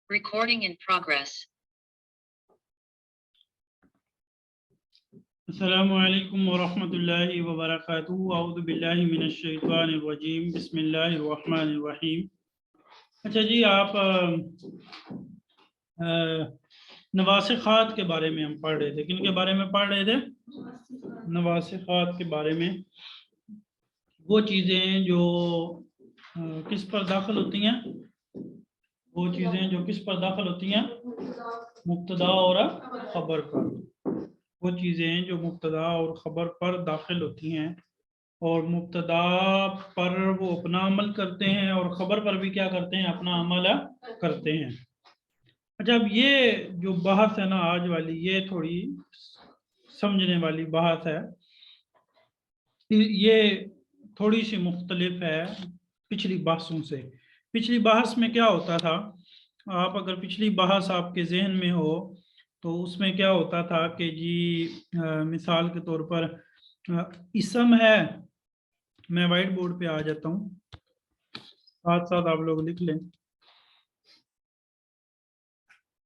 Recording in progress. السلام علیکم ورحمۃ اللہ وبرکاتہ. اعوذ باللہ من الشیطان الرجیم. بسم اللہ الرحمن الرحیم. اچھا جی، آپ نواسخات کے بارے میں ہم پڑھ رہے تھے. کن کے بارے میں پڑھ رہے تھے؟ نواسخات کے بارے میں. وہ چیزیں جو کس پر داخل ہوتی ہیں؟ وہ چیزیں جو کس پر داخل ہوتی ہیں؟ مبتدا اور خبر پر. وہ چیزیں جو مبتدا اور خبر پر داخل ہوتی ہیں اور مبتدا پر وہ اپنا عمل کرتے ہیں اور خبر پر بھی کیا کرتے ہیں؟ اپنا عمل کرتے ہیں. اچھا، اب یہ جو بحث ہے نا آج والی، یہ تھوڑی سمجھنے والی بحث ہے. یہ تھوڑی سی مختلف ہے پچھلی بحثوں سے. پچھلی بحث میں کیا ہوتا تھا؟ آپ اگر پچھلی بحث آپ کے ذہن میں ہو تو اس میں کیا ہوتا تھا کہ جی مثال کے طور پر اسم ہے. میں وائٹ بورڈ پہ آ جاتا ہوں، ساتھ ساتھ آپ لوگ لکھ لیں.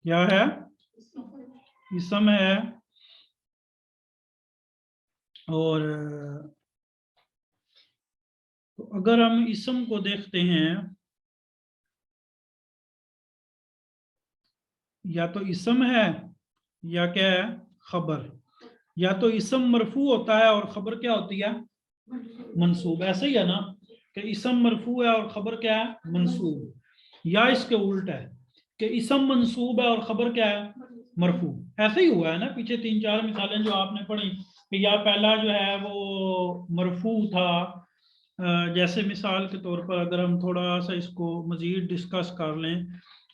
کیا ہے؟ اسم ہے. اور اگر ہم اسم کو دیکھتے ہیں، یا تو اسم ہے یا کیا ہے؟ خبر. یا تو اسم مرفوع ہوتا ہے اور خبر کیا ہوتی ہے؟ منصوب. ایسا ہی ہے نا کہ اسم مرفوع ہے اور خبر کیا ہے؟ منصوب. یا اس کے الٹ ہے کہ اسم منصوب ہے اور خبر کیا ہے؟ مرفوع. ایسا ہی ہوا ہے نا. پیچھے 3-4 مثالیں جو آپ نے پڑھی کہ یا پہلا جو ہے وہ مرفوع تھا. جیسے مثال کے طور پر اگر ہم تھوڑا سا اس کو مزید ڈسکس کر لیں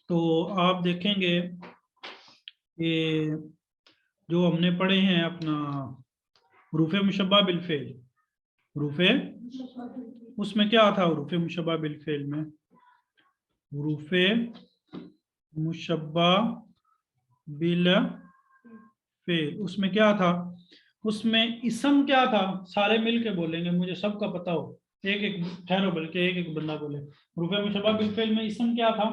تو آپ دیکھیں گے کہ جو ہم نے پڑھے ہیں اپنا حروف مشبہ بالفعل. حروف اس میں کیا تھا؟ حروف مشبہ بالفعل میں حروف مشبہ بالفعل اس میں کیا تھا؟ اس میں اسم کیا تھا؟ سارے مل کے بولیں گے، مجھے سب کا پتا ہو. ایک ایک ٹھہرو، بلکہ ایک ایک بندہ بولے. حروف مشبہ بالفعل میں اسم کیا تھا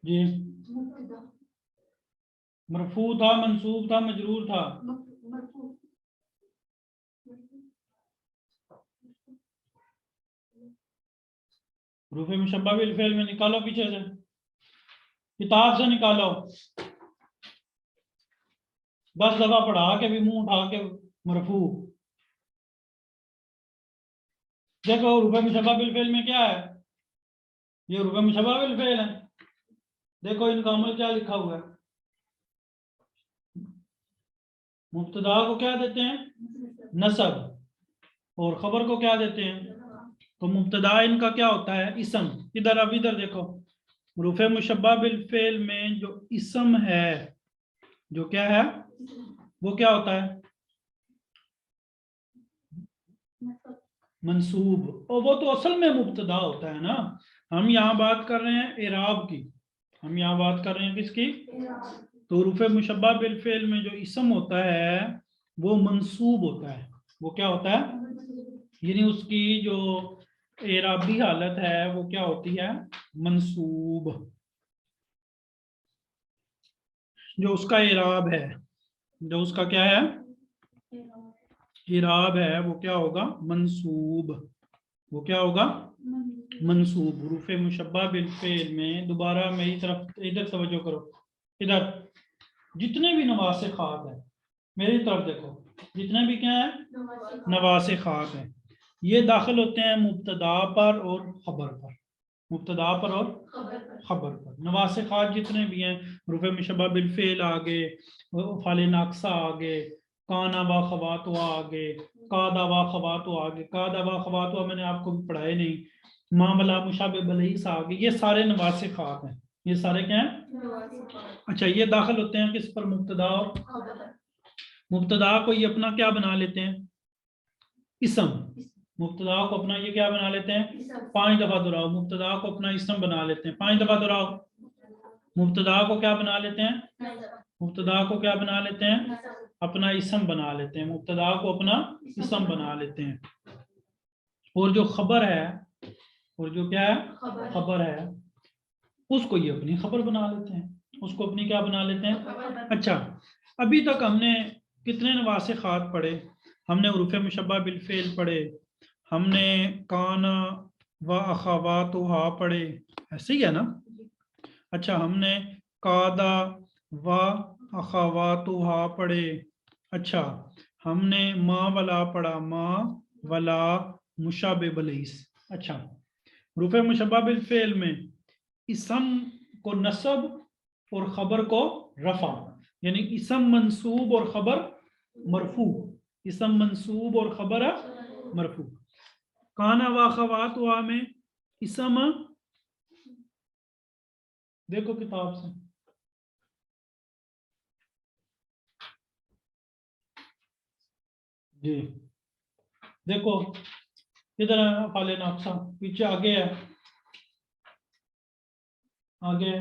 جی؟ مرفوع تھا، منصوب تھا، مجرور تھا. حروف مشبہ بالفعل میں نکالو پیچھے سے، کتاب سے نکالو. 10 دفعہ پڑھا کے بھی منہ اٹھا کے مرفوع. دیکھو حروف مشبہ بالفعل میں کیا ہے؟ یہ حروف مشبہ بالفعل ہے. دیکھو ان کا عمل کیا لکھا ہوا ہے. مبتدا کو کیا دیتے ہیں؟ نصب. اور خبر کو کیا دیتے ہیں؟ تو مبتدا ان کا کیا ہوتا ہے؟ اسم. اب ادھر دیکھو، حروف مشبہ بالفعل میں جو اسم ہے، جو کیا ہے؟ وہ کیا ہوتا ہے؟ منصوب. اور وہ تو اصل میں مبتدا ہوتا ہے نا. ہم یہاں بات کر رہے ہیں اعراب کی. ہم یہاں بات کر رہے ہیں کس کی؟ تو حروف مشبہ بالفعل میں جو اسم ہوتا ہے وہ منصوب ہوتا ہے. وہ کیا ہوتا ہے؟ یعنی اس کی جو اعرابی حالت ہے وہ کیا ہوتی ہے؟ منصوب. جو اس کا اعراب ہے، جو اس کا کیا ہے؟ اعراب ہے، وہ کیا ہوگا؟ منصوب. وہ کیا ہوگا؟ منصوب. حروف مشبہ بالفعل میں دوبارہ میری طرف ادھر توجہ کرو. ادھر جتنے بھی نواسخات ہیں میری طرف دیکھو، جتنے بھی کیا ہیں؟ نواسخات ہیں. یہ داخل ہوتے ہیں مبتدا پر اور خبر پر. مبتدا پر اور خبر پر. نواسخات جتنے بھی ہیں، حروف مشبہ بالفعل آگے، افعال ناقصہ آگے، کانا و خواتو آگے، قادا و خواتو آگے. قادا و خواتو میں نے آپ کو پڑھائے نہیں. معاملہ مشابہ بلیس آگے. یہ سارے نواسخات ہیں. یہ سارے کیا ہیں؟ اچھا، یہ داخل ہوتے ہیں کس پر؟ مبتدا اور مبتدا کو یہ اپنا کیا بنا لیتے ہیں؟ اسم. مبتدا کو اپنا یہ کیا بنا لیتے ہیں؟ 5 دفعہ دہراؤ. مبتدا کو اپنا اسم بنا لیتے ہیں. 5 دفعہ دہراؤ. مبتدا کو کیا بنا لیتے ہیں؟ مبتدا کو کیا بنا لیتے ہیں؟ اپنا اسم بنا لیتے ہیں. مبتدا کو اپنا اسم بنا لیتے ہیں. اور جو خبر ہے اور جو کیا ہے خبر ہے اس کو یہ اپنی خبر بنا لیتے ہیں، اس کو اپنی کیا بنا لیتے ہیں. اچھا ابھی تک ہم نے کتنے نواسخات پڑھے؟ ہم نے حروف مشبہ بالفعل پڑھے، ہم نے کان و اخواتھا پڑھے، ایسے ہی ہے نا. اچھا ہم نے قادا و اخواتھا پڑھے. اچھا ہم نے ما ولا پڑھا، ما ولا مشابہ بلیس. اچھا حروف مشبہ بالفعل میں اسم کو نصب اور خبر کو رفع، یعنی اسم منصوب اور خبر مرفوع، اسم منصوب اور خبر مرفوع. کانا و اخواتھا میں اسم، دیکھو کتاب سے، جی دیکھو ادھر ہے افعال ناقصہ، پیچھے آگے ہے، آگے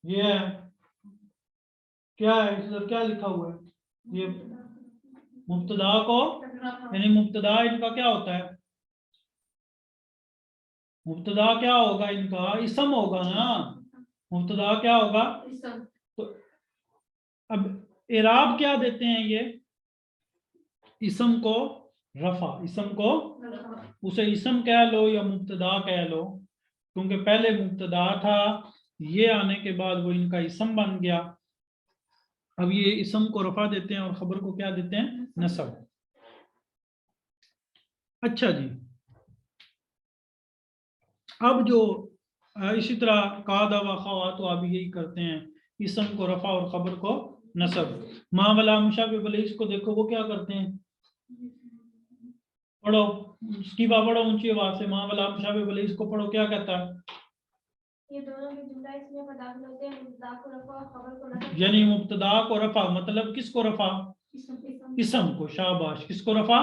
یہ ہے کیا ہے، ادھر کیا لکھا ہوا ہے، یہ مبتدا کو، یعنی مبتدا ان کا کیا ہوتا ہے، مبتدا کیا ہوگا ان کا، اسم ہوگا نا، مبتدا کیا ہوگا. تو اب اعراب کیا دیتے ہیں یہ، اسم کو رفع، اسم کو اسے اسم کہہ لو یا مبتدا کہہ لو، کیونکہ پہلے مبتدا تھا، یہ آنے کے بعد وہ ان کا اسم بن گیا. اب یہ اسم کو رفع دیتے ہیں اور خبر کو کیا دیتے ہیں، نصب. اچھا جی اب جو اسی طرح قادا و اخواتھا بھی یہی کرتے ہیں، اسم کو رفع اور خبر کو نصب. ما ولا مشابہ بلیس کو دیکھو وہ کیا کرتے ہیں، پڑھو اس کی پڑھو اونچی آواز سے، ما ولا مشابہ بلیس کو پڑھو، کیا کہتا ہے، یہ دونوں بھی جملہ اس میں داخل ہوتے ہیں، مبتدا کو رفع اور خبر کو نصب. یعنی مبتدا کو رفع مطلب کس کو رفع، اسم کو، شاباش، کس کو رفع،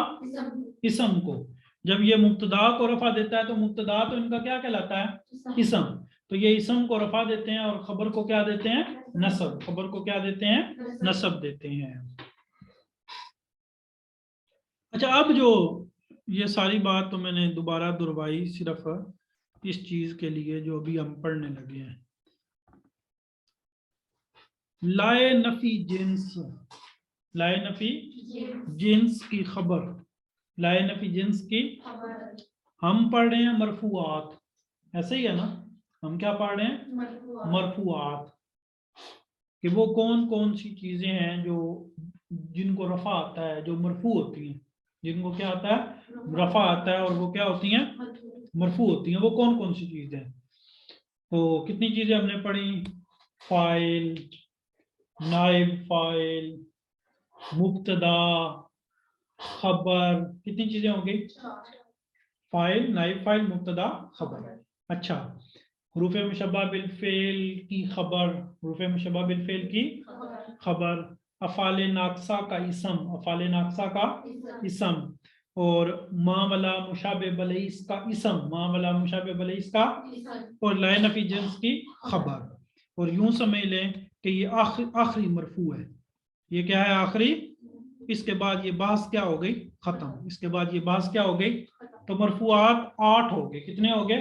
اسم کو. جب یہ مبتدا کو رفع دیتا ہے تو مبتدا تو ان کا کیا کہلاتا ہے، اسم. تو یہ اسم کو رفع دیتے ہیں اور خبر کو کیا دیتے ہیں، نصب. خبر کو کیا دیتے ہیں، نصب دیتے ہیں. اچھا اب جو یہ ساری بات تو میں نے دوبارہ دہرائی صرف اس چیز کے لیے جو ابھی ہم پڑھنے لگے ہیں. لائے نفی جنس، لائے نفی جنس کی خبر، لائے نفی جنس کی ہم پڑھ رہے ہیں مرفوعات، ایسے ہی ہے نا، ہم کیا پڑھ رہے ہیں، مرفوعات، کہ وہ کون کون سی چیزیں ہیں جو جن کو رفع آتا ہے، جو مرفوع ہوتی ہیں، جن کو کیا آتا ہے، رفع آتا ہے اور وہ کیا ہوتی ہیں، مرفوع ہوتی ہیں. وہ کون کون سی چیزیں، تو کتنی چیزیں ہم نے پڑھی، فاعل، نائب فاعل، مبتدا، خبر، کتنی چیزیں ہوں گی، فاعل، نائب فاعل، مبتدا، خبر. اچھا حروف مشبہ بالفعل کی خبر، حروف مشبہ بالفعل کی خبر، افعال ناقصہ کا اسم، افعال ناقصہ کا اسم، اور ما ولا مشابہ بلیس کا اسم، ما ولا مشابہ بلیس کا، اور لائے نفی جنس کی خبر. اور یوں سمجھ لیں کہ یہ آخری مرفوع ہے، یہ کیا ہے، آخری. اس کے بعد یہ بحث کیا ہو گئی، ختم. اس کے بعد یہ بحث کیا ہو گئی، تو مرفوعات 8 ہو گئے. کتنے ہو گئے،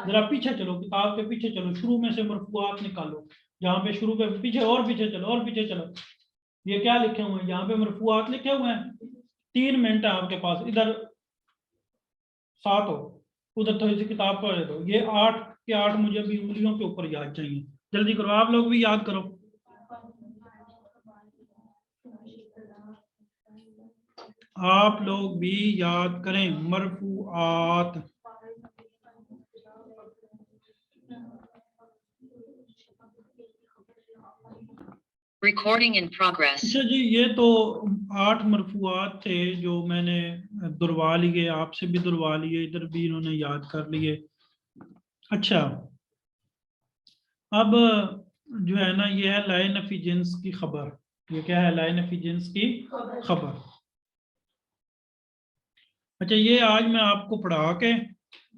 ذرا پیچھے چلو، کتاب کے پیچھے چلو، شروع میں سے مرفوعات نکالو، جہاں پہ شروع پہ پیچھے، اور پیچھے چلو، اور پیچھے چلو. یہ کیا لکھے ہوئے ہیں، یہاں پہ مرفوعات لکھے ہوئے ہیں. 3 منٹ ہے آپ کے پاس، ادھر 7 ہو، ادھر تھوڑی سی کتاب پڑھ دو. یہ 8 کے 8 مجھے بھی انگلیوں کے اوپر یاد چاہیے. جلدی کرو، آپ لوگ بھی یاد کرو. آپ لوگ بھی یاد کریں، مرفوعات. Recording in progress. اچھا جی یہ تو 8 مرفوعات تھے جو میں نے دہروا لیے، آپ سے بھی دہروا لیے، ادھر بھی انہوں نے یاد کر لیے. اچھا اب جو ہے نا یہ ہے لائے نفی جنس کی خبر. یہ کیا ہے، لائے نفی جنس کی خبر. اچھا یہ آج میں آپ کو پڑھا کے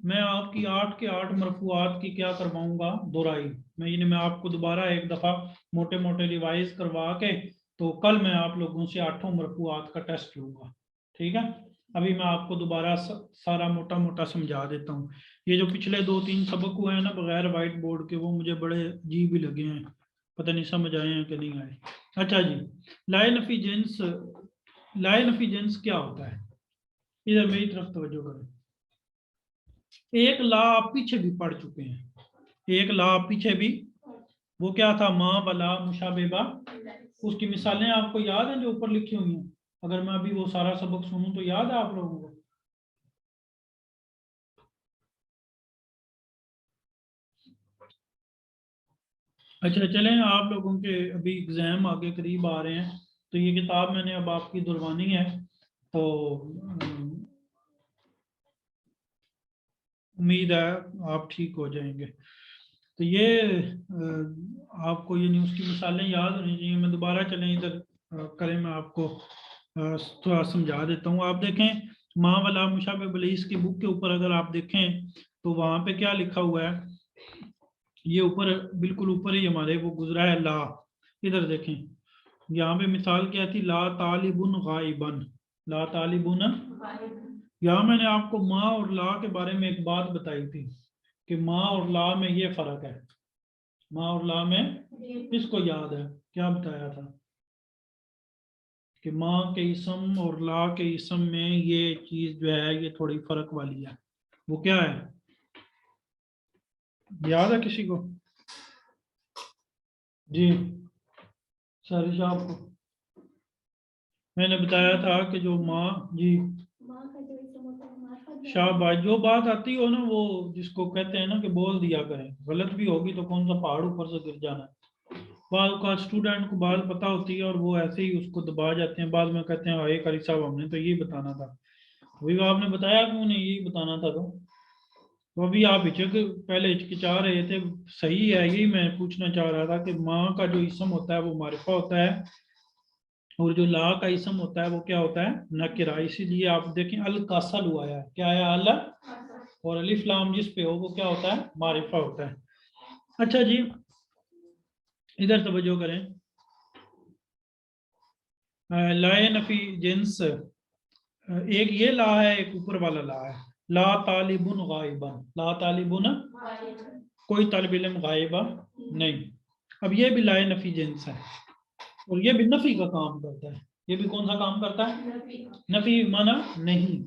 میں آپ کی 8 کے 8 مرفوعات کی کیا کرواؤں گا، دہرائی. میں آپ کو دوبارہ ایک دفعہ موٹے موٹے ریوائز کروا کے تو کل میں آپ لوگوں سے 8 مرفوعات کا ٹیسٹ لوں گا. ٹھیک ہے، ابھی میں آپ کو دوبارہ سارا موٹا موٹا سمجھا دیتا ہوں. یہ جو پچھلے 2-3 سبق ہوئے ہیں نا بغیر وائٹ بورڈ کے وہ مجھے بڑے عجیب ہی لگے ہیں, پتہ نہیں سمجھ آئے ہیں کہ نہیں آئے. اچھا جی, لائے نفی جنس کیا ہوتا ہے؟ ادھر میری طرف توجہ کریں. ایک لا آپ پیچھے بھی پڑھ چکے ہیں, ایک لا آپ پیچھے بھی, وہ کیا تھا؟ ماں بلا مشابہ با. اس کی مثالیں آپ کو یاد ہیں جو اوپر لکھی ہوئی ہیں؟ اگر میں ابھی وہ سارا سبق سنوں تو یاد ہے آپ لوگوں کو؟ اچھا چلیں, آپ لوگوں کے ابھی ایگزام آگے قریب آ رہے ہیں تو یہ کتاب میں نے اب آپ کی دلوانی ہے, تو امید ہے آپ ٹھیک ہو جائیں گے. تو یہ آپ کو یہ نیوز کی مثالیں یاد ہونی چاہیے. میں دوبارہ چلیں ادھر کریں, میں آپ کو تھوڑا سمجھا دیتا ہوں. آپ دیکھیں ماں والا مشابہ بلیس کی بک کے اوپر اگر آپ دیکھیں تو وہاں پہ کیا لکھا ہوا ہے؟ یہ اوپر بالکل اوپر ہی ہمارے وہ گزرا ہے لا. ادھر دیکھیں یہاں پہ مثال کیا تھی؟ لا طالبن غائبن, لا طالبن. یہاں میں نے آپ کو ماں اور لا کے بارے میں ایک بات بتائی تھی کہ ماں اور لا میں یہ فرق ہے. ماں اور لا میں کس کو یاد ہے کیا بتایا تھا؟ کہ ماں کے اسم اور لا کے اسم میں یہ چیز جو ہے یہ تھوڑی فرق والی ہے. وہ کیا ہے یاد ہے کسی کو؟ جی ساری صاحب کو میں نے بتایا تھا کہ جو ماں, جی شاہ بھائی, جو بات آتی ہو نا وہ جس کو کہتے ہیں نا کہ بول دیا کریں, غلط بھی ہوگی تو کون سا پہاڑ اوپر سے گر جانا ہے. بعض کا اسٹوڈنٹ کو بات پتہ ہوتی ہے اور وہ ایسے ہی اس کو دبا جاتے ہیں, بعد میں کہتے ہیں آئے قاری صاحب ہم نے تو یہی بتانا تھا. وہی آپ نے بتایا کیوں نہیں یہی بتانا تھا. تو ابھی آپ پہلے ہچکچا رہے تھے, صحیح ہے, یہی میں پوچھنا چاہ رہا تھا کہ ماں کا جو اسم ہوتا ہے وہ معرفہ ہوتا ہے اور جو لا کا اسم ہوتا ہے وہ کیا ہوتا ہے؟ نکرہ. اسی لیے آپ دیکھیں القاسل ہوا ہے, کیا ہے؟ ال, اور الف لام جس پہ ہو وہ کیا ہوتا ہے؟ معرفہ ہوتا ہے. اچھا جی ادھر توجہ کریں. لائے نفی جنس, ایک یہ لا ہے, ایک اوپر والا لا ہے. لا طالبن غائبن, لا طالبن کوئی طالب علم غائبہ نہیں. اب یہ بھی لائے نفی جنس ہے اور یہ بھی نفی کا کام کرتا ہے. یہ بھی کون سا کام کرتا ہے؟ نفی مانا نہیں.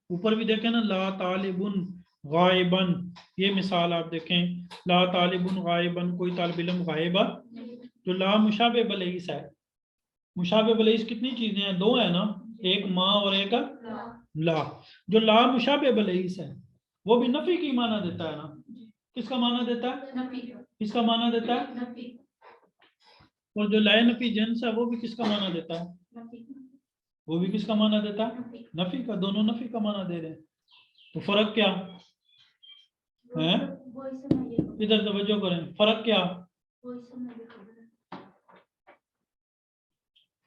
اوپر بھی دیکھیں نا لا طالبن غائبن, یہ مثال آپ دیکھیں لا طالبن غائبن, کوئی طالب علم غائبہ. جو لا مشابہ بلیس ہے, مشابہ بلیس کتنی چیزیں ہیں؟ 2 ہیں نا, ایک ماں اور ایک لا. جو لا مشابہ بلیس ہے وہ بھی نفی کی معنی دیتا ہے نا. کس کا معنی دیتا ہے؟ کس کا معنی دیتا ہے؟ اور جو لائے نفی جنس ہے وہ بھی کس کا معنی دیتا ہے؟ وہ بھی کس کا معنی دیتا ہے؟ نفی کا. دونوں نفی کا معنی دے رہے ہیں. تو فرق کیا ہے؟ ادھر توجہ کریں, فرق کیا؟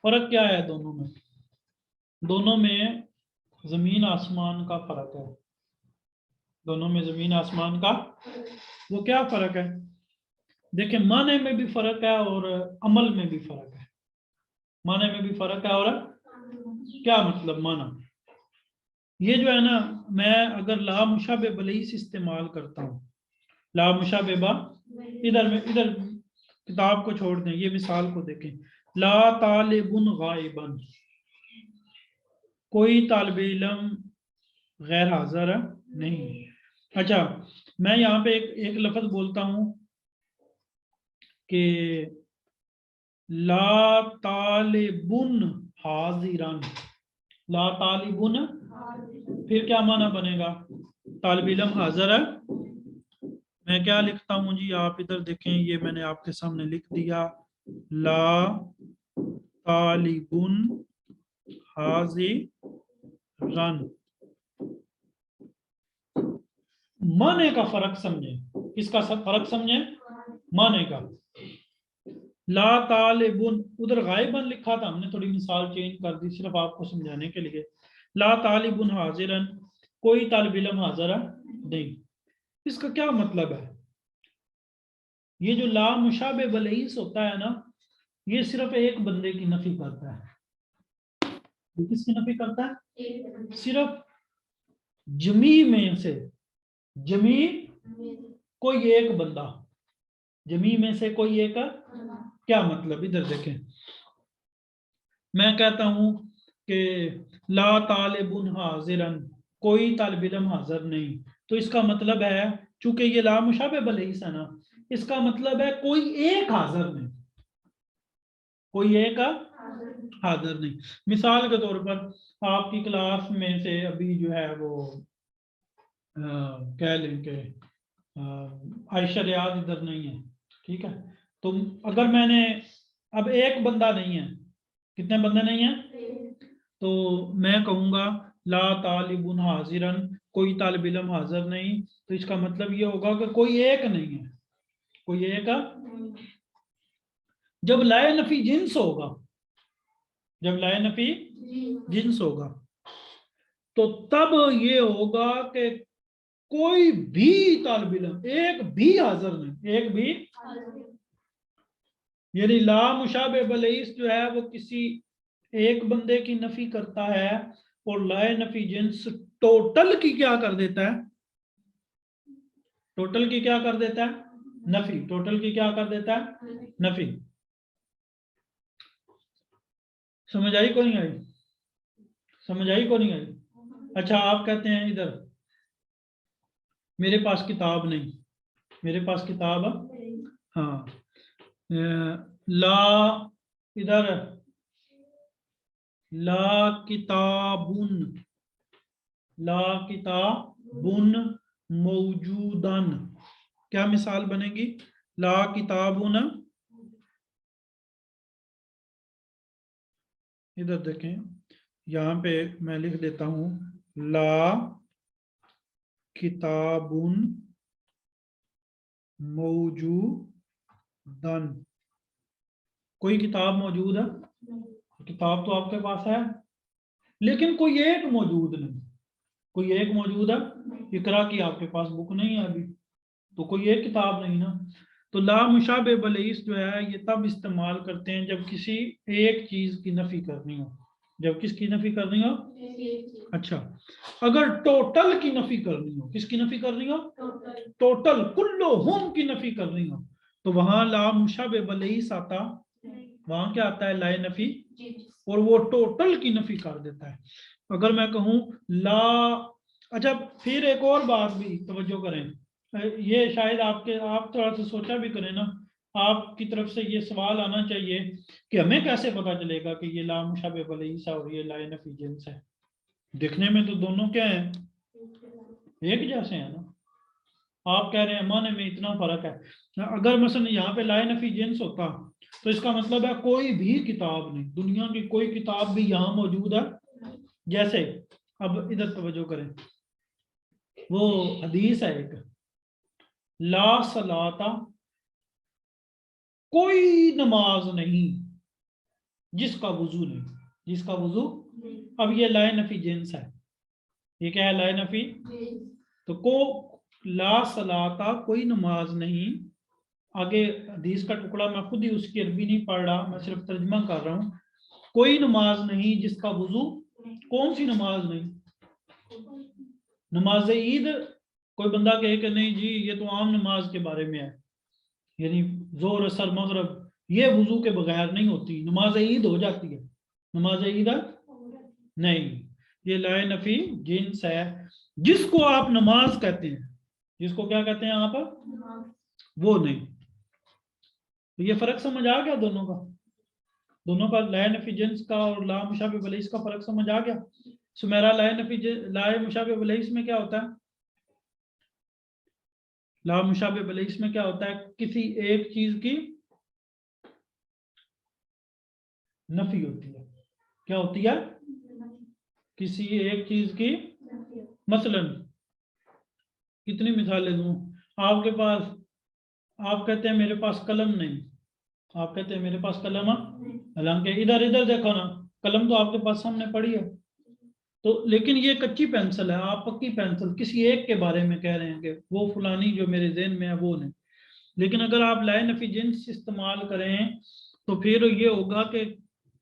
فرق کیا ہے دونوں میں؟ دونوں میں زمین آسمان کا فرق ہے. دونوں میں زمین آسمان کا. وہ کیا فرق ہے؟ دیکھیں معنی میں بھی فرق ہے اور عمل میں بھی فرق ہے. معنی میں بھی فرق ہے اور کیا مطلب معنی؟ یہ جو ہے نا, میں اگر لا مشابہ بلیس استعمال کرتا ہوں, لا مشابہ با, ادھر کتاب کو چھوڑ دیں, یہ مثال کو دیکھیں. لا طالبن غائبن, کوئی طالب علم غیر حاضر نہیں. اچھا میں یہاں پہ ایک لفظ بولتا ہوں کہ لا طالبن حاضرن, لا طالبن, پھر کیا معنی بنے گا؟ طالب علم حاضر ہے. میں کیا لکھتا ہوں جی, آپ ادھر دیکھیں, یہ میں نے آپ کے سامنے لکھ دیا, لا طالبن حاضرن. معنی کا فرق سمجھیں. کس کا فرق سمجھیں؟ معنی کا. لا طالبن, ادھر غائبن لکھا تھا, ہم نے تھوڑی مثال چینج کر دی صرف آپ کو سمجھانے کے لیے. لا طالبن حاضرن, کوئی طالب علم حاضر نہیں. اس کا کیا مطلب ہے؟ یہ جو لا مشابہ بلیس ہوتا ہے نا, یہ صرف ایک بندے کی نفی کرتا ہے. ये किसकी नफी करता है? सिर्फ जमी में से, जमी कोई एक बंदा, जमी में से कोई एक, क्या मतलब? इधर देखें, मैं कहता हूं कि ला तालिबुन हाजिरन, कोई तालिब इल्म हाजिर नहीं, तो इसका मतलब है, चूंकि ये ला मुशाबे बलईस है ना, इसका मतलब है कोई एक हाजिर नहीं, कोई एक हाजिर नहीं। मिसाल के तौर पर आपकी क्लास में से अभी जो है वो कह लें कि आयशा रियाज इधर नहीं है, ठीक है, तो अगर मैंने, अब एक बंदा नहीं है, कितने बंदे नहीं है, तो मैं कहूंगा ला तालिबुन हाजिरन, कोई तालिब इल्म हाजिर नहीं, तो इसका मतलब ये होगा कि कोई एक नहीं है, कोई एक। जब लाए नफी जिन्स होगा, जब लाए नफी जिन्स होगा, तो तब ये होगा कि कोई भी तालिब इल्म, एक भी हाजिर नहीं, एक भी, यानी ला मुशाबे बलईस जो है वो किसी एक बंदे की नफी करता है, और लाए नफी जिन्स टोटल की क्या कर देता है? टोटल की क्या कर देता है? नफी। टोटल की क्या कर देता है? नफी। समझ आई को नहीं आई? समझ आई को नहीं आई? अच्छा, आप कहते हैं इधर मेरे पास किताब नहीं, मेरे पास किताब, हाँ, ला, इधर ला किताबुन, ला किताबुन मौजूदन, क्या मिसाल बनेगी? ला किताबुन, इधर देखें, यहाँ पे मैं लिख देता हूं ला किताबुन मौजूदन, कोई किताब मौजूद है? किताब तो आपके पास है, लेकिन कोई एक मौजूद नहीं, कोई एक मौजूद है? इकरा की आपके पास बुक नहीं है अभी, तो कोई एक किताब नहीं ना। तो ला मुशाबे बलईस जो है ये तब इस्तेमाल करते हैं जब किसी एक चीज की नफी करनी हो, जब किसकी नफी करनी हो? अच्छा, अगर टोटल की नफी करनी हो, किसकी नफी करनी हो? टोटल कुल्लुहुम की नफी करनी हो, तो वहां ला मुशाबे बलईस आता, वहां क्या आता है? लाए नफी, और वो टोटल की नफी कर देता है। अगर मैं कहूं ला, अच्छा फिर एक और बात भी तवज्जो करें, ये शायद आपके, आप थोड़ा सा सोचा भी करें ना, आपकी तरफ से ये सवाल आना चाहिए कि हमें कैसे पता चलेगा कि ये ला मुशाबे बलईस और ये लाए नफी जिन्स है? दिखने में तो दोनों क्या है? एक जैसे हैं ना। आप कह रहे हैं माने में इतना फर्क है, अगर मसलन यहाँ पे लाए नफी जिन्स होता तो इसका मतलब है कोई भी किताब नहीं, दुनिया की कोई किताब भी यहाँ मौजूद है। जैसे अब इधर तवज्जो करें, वो हदीस है एक, ला सलाता, कोई नमाज नहीं जिसका वुजू नहीं, जिसका वुजू। अब ये लाए नफी जिन्स है, ये क्या है? लाए नफी। तो को ला सलाता, कोई नमाज नहीं, आगे हदीस का टुकड़ा मैं खुद ही उसकी अरबी नहीं पढ़ रहा, मैं सिर्फ तर्जमा कर रहा हूँ, कोई नमाज नहीं जिसका वुजू, कौन सी नमाज नहीं? नमाज ईद। कोई बंदा कहे कि नहीं जी ये तो आम नमाज के बारे में है, यानी जोर असर मगरब ये वुजू के बगैर नहीं होती, नमाज ईद हो जाती है, नमाज ईद नहीं, ये लाए नफी जिन्स है, जिसको आप नमाज कहते हैं, जिसको क्या कहते हैं आप? वो नहीं। तो ये फर्क समझ आ गया दोनों का? दोनों का, लाए नफी जिन्स का और ला मुशाबे बलईस का फर्क समझ आ गया? सुमेरा, लाए मुशाबे बलईस में क्या होता है? ला मुशाबे बलईस में क्या होता है? किसी एक चीज की नफी होती है। क्या होती है? किसी एक चीज की, मसलन कितनी मिसालें दूं आपके पास? आप कहते हैं मेरे पास कलम नहीं, आप कहते हैं मेरे पास कलम है, हालांकि इधर इधर देखो ना, कलम तो आपके पास सामने पड़ी है, तो लेकिन ये कच्ची पेंसिल है, आप पक्की पेंसिल किसी एक के बारे में कह रहे हैं कि वो फलानी जो मेरे ज़हन में है वो नहीं। लेकिन अगर आप लाए नफी जिन्स इस्तेमाल करें तो फिर ये होगा कि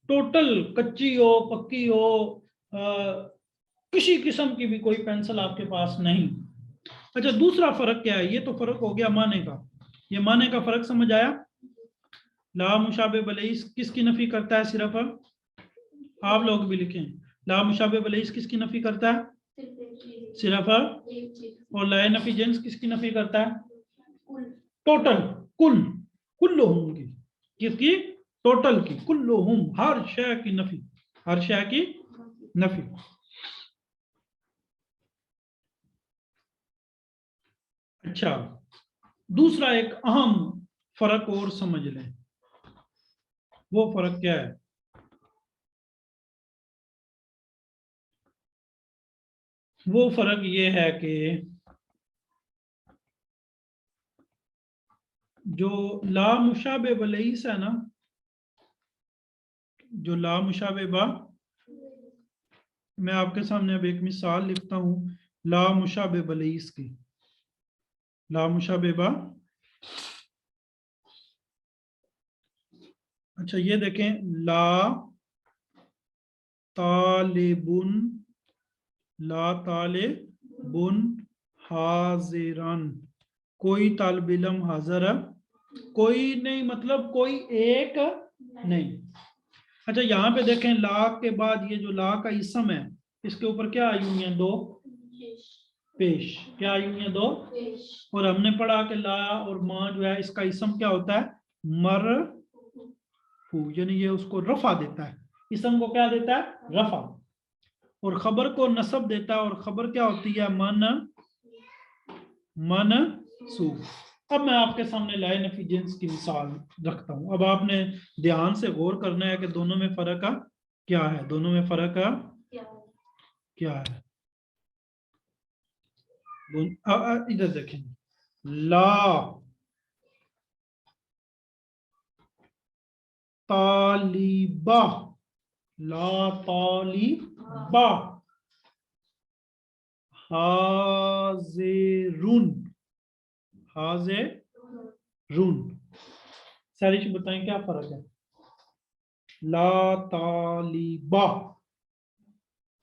टोटल कच्ची हो पक्की हो, किसी किस्म की भी कोई पेंसिल आपके पास नहीं। अच्छा, दूसरा फर्क क्या है? ये तो फर्क हो गया माने का, ये माने का फर्क समझ आया? ला मुशाबे बलईस किसकी नफी करता है? सिर्फ आप लोग भी लिखें, ला मुशाबे बलईस किसकी नफी करता है? सिर्फ। और लाए नफी जिन्स किसकी नफी करता है? टोटल, कुल, कुल्लुहुम की, किसकी? टोटल की, कुल्लुहुम, हर शय की नफी, हर शय की नफी। अच्छा, दूसरा एक अहम फर्क और समझ लें, वो फर्क क्या है? वो फर्क ये है कि जो ला मुशाबे बलईस है ना, जो ला मुशाबे बा, मैं आपके सामने अब एक मिसाल लिखता हूं ला मुशाबे बलईस की। ला मुशाबे बा, अच्छा ये देखें, ला तालिबुन, ला तालिबुन हाजिरन, कोई तालिब इल्म हाजिर है, कोई नहीं मतलब कोई एक नहीं। अच्छा यहाँ पे देखें, ला के बाद ये जो ला का इसम है, इसके ऊपर क्या आई हुई है? दो पेश। क्या आई हुई है? दो। और हमने पढ़ा कि ला और मां जो है, इसका इसम क्या होता है? मरफू, यानी ये उसको रफा देता है, इसम को क्या देता है? रफा। और खबर को नसब देता है, और खबर क्या होती है? मनसूब। अब मैं आपके सामने लाए नफी जिन्स की मिसाल रखता हूं। अब आपने ध्यान से गौर करना है कि दोनों में फर्क क्या है, दोनों में फर्क क्या है। इधर देखें, ला तालिबा, ला तालिबा, हाजिरुन, हाजिरुन। सारिश बताएं क्या फर्क है? ला तालिबा,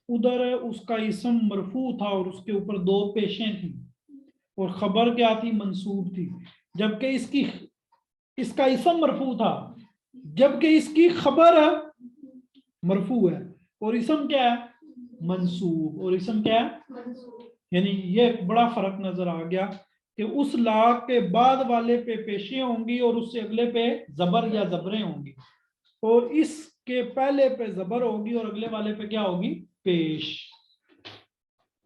उधर उसका इसम मरफू था और उसके ऊपर दो पेशें थी, और खबर क्या थी? मंसूब थी। जबकि इसका इसम मरफू था, जबकि इसकी खबर मरफू है, और इसम क्या है? मंसूब। और इसम क्या है? यानी ये एक बड़ा फर्क नजर आ गया कि उस ला के बाद वाले पे पेशे होंगी और उससे अगले पे जबर या जबरें होंगी, और इसके पहले पे जबर होगी और अगले वाले पे क्या होगी? पेश।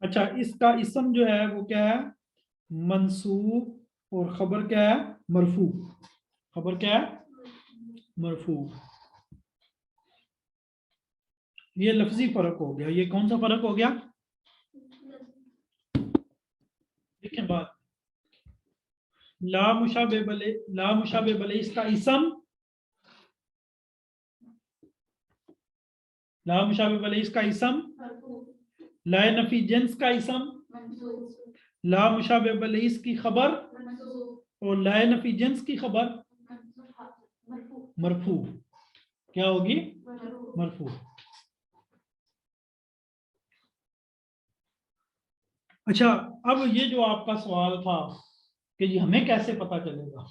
अच्छा, इसका इसम जो है वो क्या है? मंसूब, और खबर क्या है? मरफू। खबर क्या है? मरफू। ये लफ्जी फर्क हो गया। ये कौन सा फर्क हो गया? देखें बात, ला मुशाबे बले इसका इसम, ला मुशाबे बले इसका इसम, लाए नफी जिन्स का इसम, ला मुशाबे बले इसकी खबर, और लाए नफी जिन्स की खबर मरफू। क्या होगी? मरफू। अच्छा, अब ये जो आपका सवाल था कि जी हमें कैसे पता चलेगा,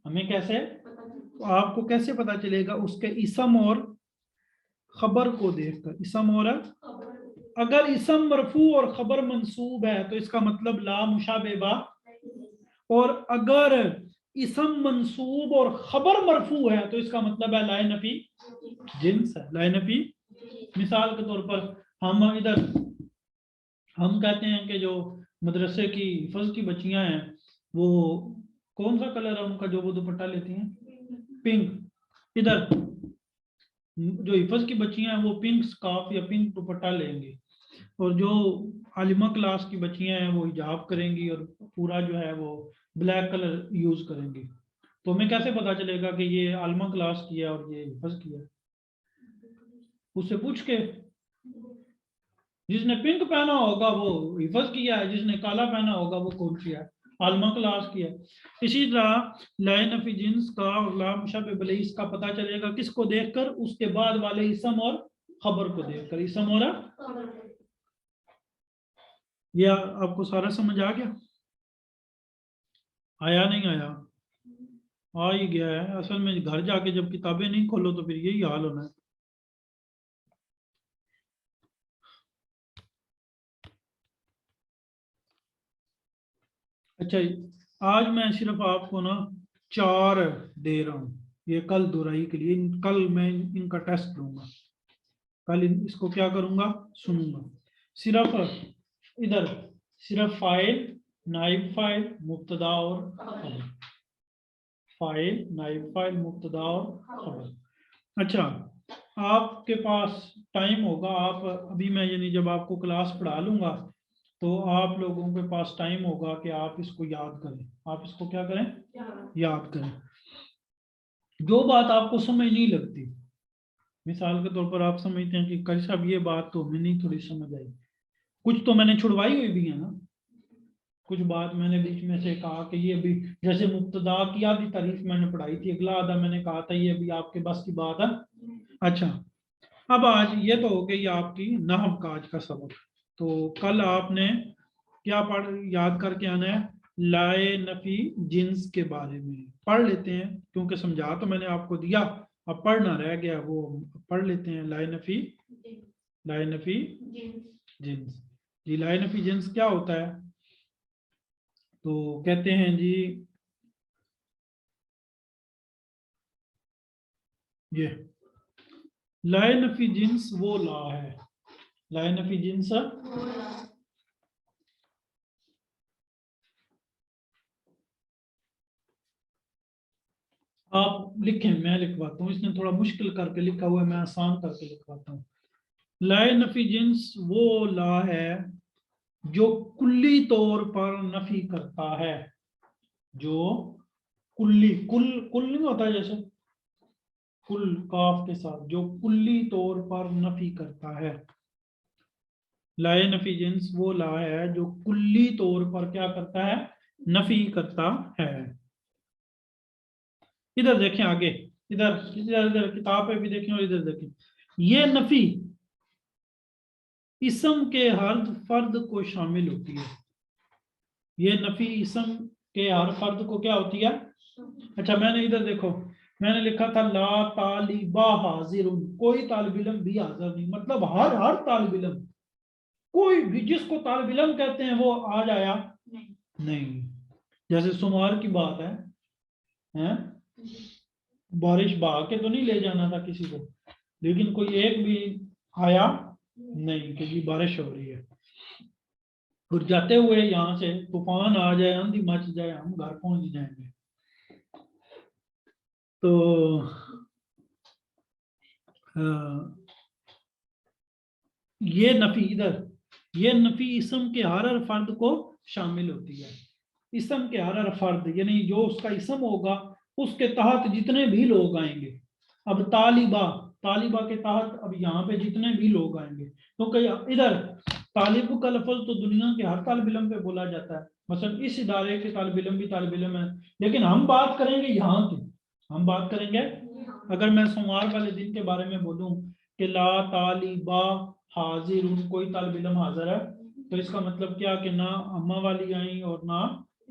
हमें कैसे, तो आपको कैसे पता चलेगा? उसके इसम और खबर को देखकर। इसम और, अगर इसम मरफू और खबर मंसूब है तो इसका मतलब ला मुशाबेबा, और अगर इसम मंसूब और खबर मरफू है तो इसका मतलब है लाए नफी जिन्स है, लाए नफी। मिसाल के तौर पर हम इधर हम कहते हैं कि जो मदरसे की हिफज की बच्चियां हैं, वो कौन सा कलर है उनका जो वो दुपट्टा लेती हैं? पिंक। इधर जो हिफज की बच्चियां हैं वो पिंक स्कार्फ या पिंक दुपट्टा लेंगी, और जो आलिमा क्लास की बच्चियां हैं वो हिजाब करेंगी और पूरा जो है वो ब्लैक कलर यूज करेंगी। तो हमें कैसे पता चलेगा कि ये आलिमा क्लास की है और ये हिफज की है? उससे पूछ के, जिसने पिंक पहना होगा वो हिफज किया है, जिसने काला पहना होगा वो कौन सी है? आलमा क्लास की है। इसी तरह लाए नफी जिन्स का और ला मुशब्बिह बिलइस का पता चलेगा किसको देखकर, उसके बाद वाले इसम और खबर को देखकर। इसम और ये आपको सारा समझ आ गया? आया नहीं आया? आ ही गया है। असल में घर जाके जब किताबें नहीं खोलो तो फिर यही हाल होना है। अच्छा, आज मैं सिर्फ आपको ना 4 दे रहा हूं, ये कल दोहराई के लिए। कल मैं इनका टेस्ट लूंगा, कल इसको क्या करूंगा, सुनूंगा। सिर्फ इधर सिर्फ फाइल, नाइब फाइल, मुब्तदा और खबर। फाइल, नाइब फाइल, मुब्तदा और खबर। अच्छा, आपके पास टाइम होगा, आप अभी मैं यानी जब आपको क्लास पढ़ा लूंगा तो आप लोगों के पास टाइम होगा कि आप इसको याद करें। आप इसको क्या करें, याद करें। जो बात आपको समझ नहीं लगती, मिसाल के तौर पर आप समझते हैं कि कल साहब ये बात तो हमें नहीं थोड़ी समझ आई, कुछ तो मैंने छुड़वाई हुई भी है ना, कुछ बात मैंने बीच में से कहा कि ये भी, जैसे मुब्तदा की आधी तारीफ मैंने पढ़ाई थी, अगला आधा मैंने कहा था ये भी आपके बस की बात है। अच्छा, अब आज ये तो हो गई आपकी नहव का आज का सबक। तो कल आपने क्या याद करके आना है, लाए नफी जिन्स के बारे में पढ़ लेते हैं, क्योंकि समझा तो मैंने आपको दिया, अब पढ़ना रह गया, वो पढ़ लेते हैं। लाए नफी जिन्स जी, लाए नफी जिन्स क्या होता है? तो कहते हैं जी, ये लाए नफी जिन्स वो ला है, लाए नफी जिन्स आप लिखें, मैं लिखवाता हूँ, इसने थोड़ा मुश्किल करके लिखा हुआ है, मैं आसान करके लिखवाता हूँ। लाए नफी जिन्स वो ला है जो कुल्ली तौर पर नफी करता है, जो कुल्ली, कुल नहीं होता जैसे कुल काफ के साथ, जो कुल्ली तौर पर नफी करता है। लाए नफी जिन्स वो ला है जो कुल्ली तौर पर क्या करता है, नफी करता है। इधर देखें आगे, इधर इधर इधर किताब पे भी देखें और इधर देखें। ये नफी इसम के हर फर्द को शामिल होती है। ये नफी इसम के हर फर्द को क्या होती है? अच्छा, मैंने इधर देखो, मैंने लिखा था ला तालिबा हाजिर, कोई तालिब इल्म भी हाजिर नहीं, मतलब हर तालिब इल्म, कोई भी जिसको तालिब इल्म कहते हैं वो आज आया नहीं। जैसे सुमार की बात है? बारिश बहा के तो नहीं ले जाना था किसी को, लेकिन कोई एक भी आया नहीं कि जी बारिश हो रही है। और जाते हुए यहाँ से तूफान आ जाए, आंधी मच जाए, हम घर पहुंच जाएंगे। तो ये नफी इधर, ये नफी इसम के हर फर्द को शामिल होती है। इसम के हर फर्द यानी जो उसका इसम होगा उसके तहत जितने भी लोग आएंगे। अब तालिबा, तालिबा के तहत अब यहाँ पे जितने भी लोग आएंगे, तो इधर तालिब का लफ्ज तो दुनिया के हर तालिब इल्म पे बोला जाता है, मतलब इस इदारे के तालिब इल्म भी तालिब इल्म है, लेकिन हम बात करेंगे यहाँ की, हम बात करेंगे, अगर मैं सोमवार वाले दिन के बारे में बोलूं कि ला तालिबा हाजिर, कोई तालिब इल्म हाजिर है, तो इसका मतलब क्या कि ना अम्मा वाली आई और ना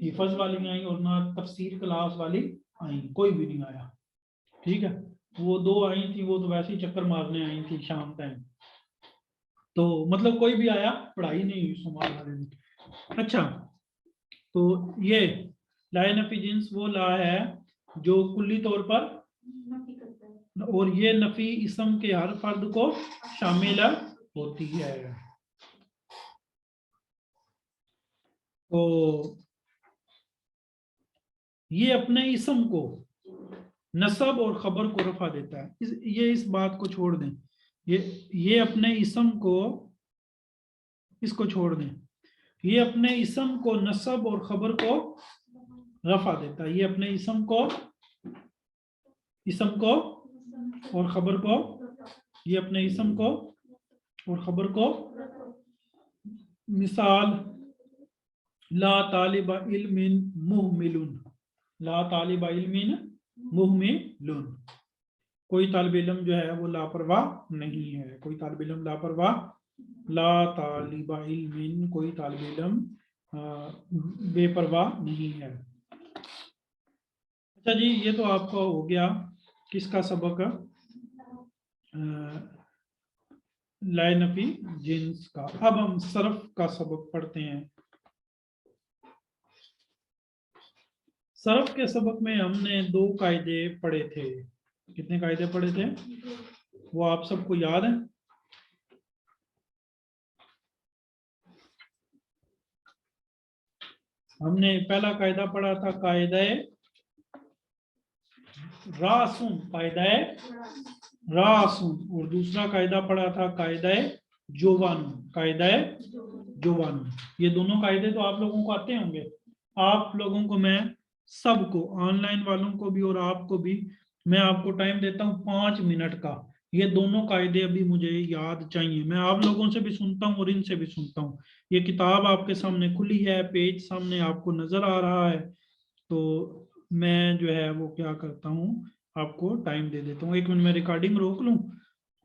हिफज वाली आई और ना तफसीर क्लास वाली आई, कोई भी नहीं आया। ठीक है, वो 2 आई थी, वो तो वैसे ही चक्कर मारने आई थी शाम टाइम, तो मतलब कोई भी आया, पढ़ाई नहीं हुई सोमवार वाले दिन। अच्छा, तो ये लाए नफी जिन्स वो ला है जो कुल्ली तौर पर, और ये नफी इसम के हर फर्द को शामिल होती है। तो ये अपने इसम को, नसब और खबर को रफा देता है। ये इस बात को छोड़ दें, ये अपने इसम को, इसको छोड़ दें, ये अपने इसम को नसब और खबर को रफा देता है। ये अपने इसम को और खबर को, ये अपने इसम को और खबर को, मिसाल ला तालिबा इल्मिन मुहमिलुन, ला तालिबा इल्मिन मुहमिलुन, कोई तालिब इल्म जो है वो लापरवाह नहीं है, कोई तालिब इल्म लापरवाह, ला तालिबा इल्मिन, कोई तालिब इल्म बेपरवाह नहीं है। अच्छा जी, ये तो आपका हो गया किसका सबक, लाए नफी जिन्स का। अब हम सर्फ का सबक पढ़ते हैं। सर्फ के सबक में हमने 2 कायदे पढ़े थे। कितने कायदे पढ़े थे वो आप सबको याद है? हमने पहला कायदा पढ़ा था कायदे रासुन, कायदे रासुन, और दूसरा कायदा पढ़ा था कायदे जोवानु, कायदे जोवानु। ये दोनों कायदे तो आप लोगों को आते होंगे। आप लोगों को मैं सबको, ऑनलाइन वालों को भी और आपको भी, मैं आपको टाइम देता हूँ 5 मिनट का। ये दोनों कायदे अभी मुझे याद चाहिए। मैं आप लोगों से भी सुनता हूँ और इनसे भी सुनता हूँ। ये किताब आपके सामने खुली है, पेज सामने आपको नजर आ रहा है, तो मैं जो है वो क्या करता हूँ, आपको टाइम दे देता हूँ। 1 मिनट में रिकॉर्डिंग रोक लूँ,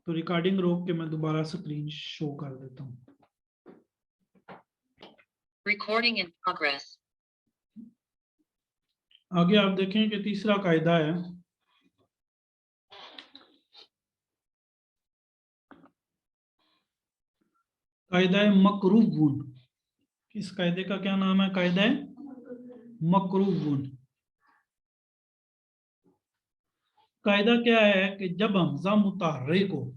तो रिकॉर्डिंग रोक के मैं दोबारा स्क्रीन शो कर देता हूँ। Recording in progress. आगे आप देखें कि तीसरा कायदा है, कायदा मकरूबुन। इस कायदे का क्या नाम है? कायदा मकरूबुन। कायदा क्या है कि जब हमजा मुतहर्रिक हो,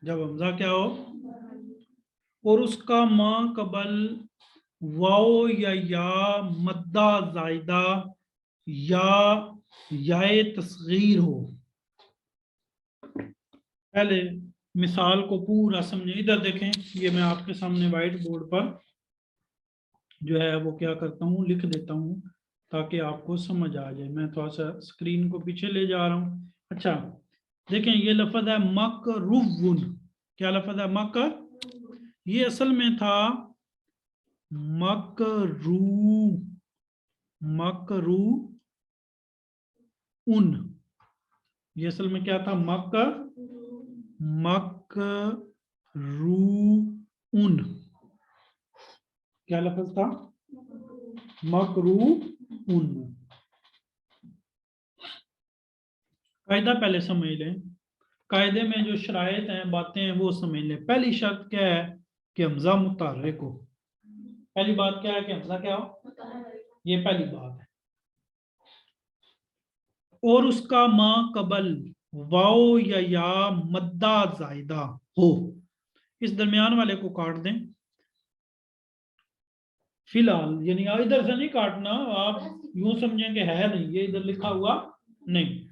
जब हमजा क्या हो और उसका मां कबल वाओ या मद्दा जायदा या याए तस्गीर हो। पहले मिसाल को पूरा समझे, इधर देखें, ये मैं आपके सामने व्हाइट बोर्ड पर जो है वो क्या करता हूँ, लिख देता हूँ ताकि आपको समझ आ जाए। मैं थोड़ा सा स्क्रीन को पीछे ले जा रहा हूँ। अच्छा देखें, ये लफ्ज है मकरूबुन। क्या लफ्ज है? ये असल में था मकरू, मकरू उन। ये असल में क्या था? मकरू उन। क्या लफ्ज था? मकरू उन। कायदा पहले समझ लें। कायदे में जो शरायत हैं, बातें हैं, वो समझ लें। पहली शर्त क्या है कि हमजा मुतहर्रिक हो। पहली बात क्या है कि हमजा क्या हो, ये पहली बात है। और उसका मां कबल वाओ या मद्दा जायदा हो। इस दरमियान वाले को काट दें फिलहाल, यानी इधर से नहीं काटना, आप यूं समझें कि है नहीं, ये इधर लिखा हुआ नहीं।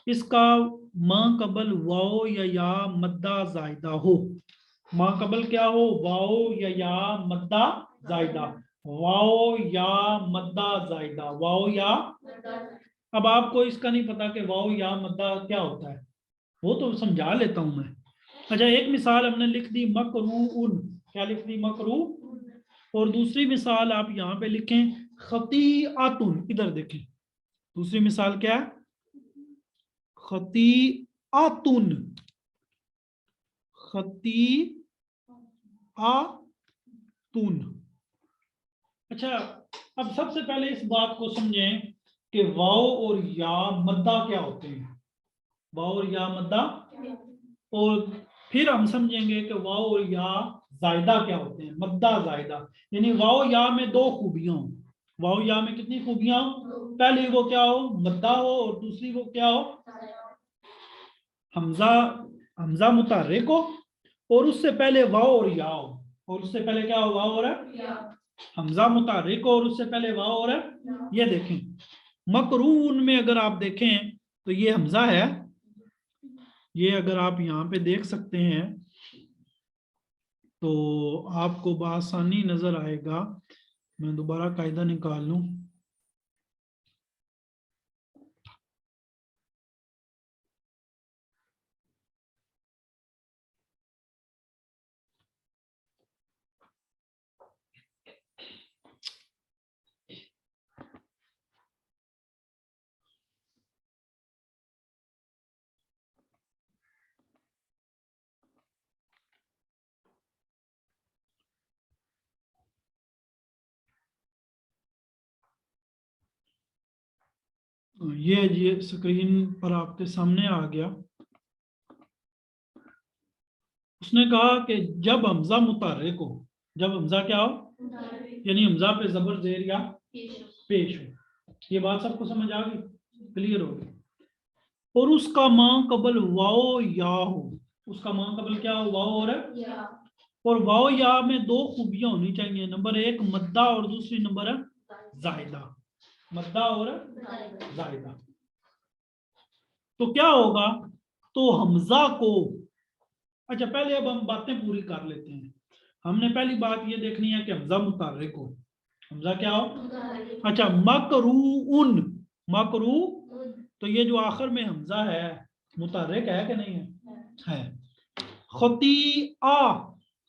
इसका मां कबल वाओ या मद्दा जायदा हो। मां कबल क्या हो? वाओ या मद्दा जायदा, वाओ या मद्दा जायदा, वाओ या। अब आपको इसका नहीं पता कि वाओ या मद्दा क्या होता है, वो तो समझा लेता हूं मैं। अच्छा, एक मिसाल हमने लिख दी मकरूउन। क्या लिख दी? मकरू। और दूसरी मिसाल आप यहाँ पे लिखें खतीआतुन। इधर देखें, दूसरी मिसाल क्या है? खतीआतुन, खतीआतुन। अच्छा, अब सबसे पहले इस बात को समझें कि वाओ और या मद्दा क्या होते हैं। वाओ और या मद्दा, और फिर हम समझेंगे कि वाओ और या जायदा क्या होते हैं। मद्दा जायदा, यानी वाओ या में 2 खूबियां हो। वाओ या में कितनी खूबियां हो? पहली वो क्या हो? मद्दा हो, और दूसरी वो क्या हो? हमजा, हमजा मुतहर्रिक हो, और उससे पहले वाओ और या हो। और उससे पहले क्या हो? वाओ और हमजा मुतहर्रिक हो, और उससे पहले वाओ और ये देखें मकरून में अगर आप देखें तो ये हमजा है। ये अगर आप यहाँ पे देख सकते हैं तो आपको बआसानी नजर आएगा। मैं दोबारा कायदा निकाल लूं। ये स्क्रीन पर आपके सामने आ गया। उसने कहा कि जब हमजा मुतहर्रिक हो, जब हमजा क्या हो, यानी हमजा पे जबर जेर या पेश हो। ये बात सबको समझ आ गई, क्लियर हो गई। और उसका मां कबल वाओ या हो, उसका मां कबल क्या हो, वाओ और वाओ या में दो खूबियां होनी चाहिए। नंबर एक मद्दा और दूसरी नंबर है जाहिदा। मद्दा और जाहिदा। तो क्या होगा, तो हमजा को, अच्छा पहले अब हम बातें पूरी कर लेते हैं। हमने पहली बात ये देखनी है कि हमजा मुतहर्रिक हो। हमजा क्या हो, अच्छा मकरूउन, मकरू, तो ये जो आखिर में हमजा है मुतहर्रिक है कि नहीं है? खतीआ,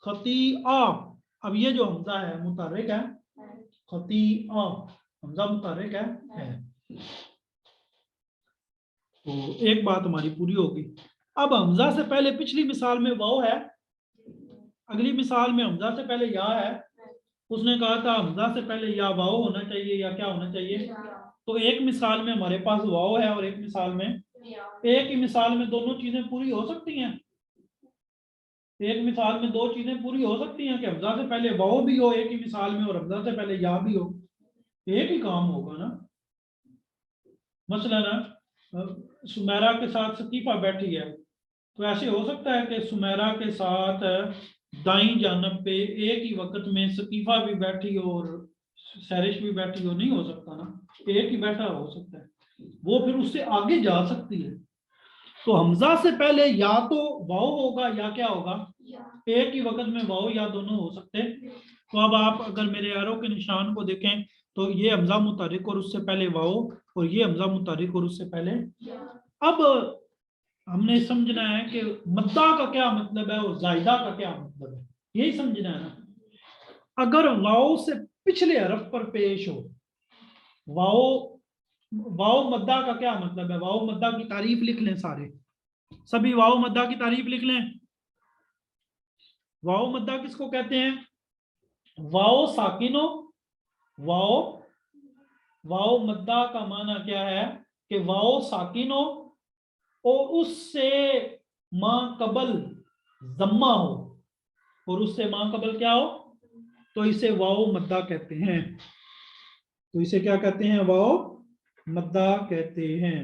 खतीआ, अब ये जो हमजा है मुतहर्रिक है, खतीआ हमजा मुतहर्रिक है। तो एक बात हमारी पूरी होगी। अब हमजा से पहले पिछली मिसाल में वाओ है, अगली मिसाल में हमजा से पहले या है। उसने कहा था हमजा से पहले या वाओ होना चाहिए या क्या होना चाहिए। तो एक मिसाल में हमारे पास वाओ है और एक मिसाल में, एक ही मिसाल में दोनों चीजें पूरी हो सकती हैं। एक मिसाल में दो चीजें पूरी हो सकती हैं कि हमजा से पहले वाओ भी हो एक ही मिसाल में और हमजा से पहले या भी हो, एक ही काम होगा ना। मसलन सुमेरा के साथ सकीफा बैठी है, तो ऐसे हो सकता है कि सुमेरा के साथ दाईं जानब पे एक ही वक्त में सकीफा भी बैठी हो और सैरिश भी बैठी हो, नहीं हो सकता ना, एक ही बैठा हो सकता है, वो फिर उससे आगे जा सकती है। तो हमजा से पहले या तो वाओ होगा या क्या होगा, एक ही वक्त में वाओ या दोनों हो सकते हैं। तो अब आप अगर मेरे एरो के निशान को देखें तो ये हमजा मुतहर्रिक और उससे पहले वाओ, और ये हमजा मुतहर्रिक और उससे पहले। अब हमने समझना है कि मद्दा का क्या मतलब है और जायदा का क्या मतलब है, यही समझना है ना। अगर वाओ से पिछले हरफ पर पेश हो, वाओ, वाओ मद्दा का क्या मतलब है, वाओ मद्दा की तारीफ लिख लें सारे, सभी वाओ मद्दा की तारीफ लिख लें। वाओ मद्दा किसको कहते हैं, वाओ साकिनो, वाओ, वाओ मद्दा का माना क्या है कि वाओ साकिनो और उससे मां कबल जम्मा हो, और उससे मां कबल क्या हो, तो इसे वाओ मद्दा कहते हैं। तो इसे क्या कहते हैं, वाओ मद्दा कहते हैं।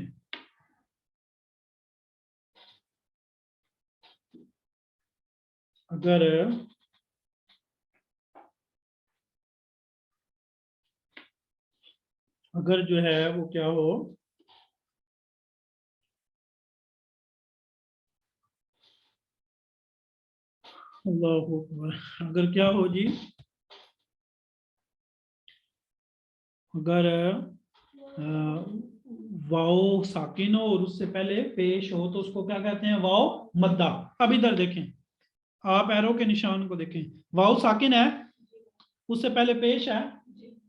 अगर अगर जो है वो क्या हो, अल्लाहु अकबर, अगर क्या हो जी, अगर वाओ साकिन हो और उससे पहले पेश हो तो उसको क्या कहते हैं, वाओ मद्दा। अब इधर देखें, आप एरो के निशान को देखें, वाओ साकिन है, उससे पहले पेश है,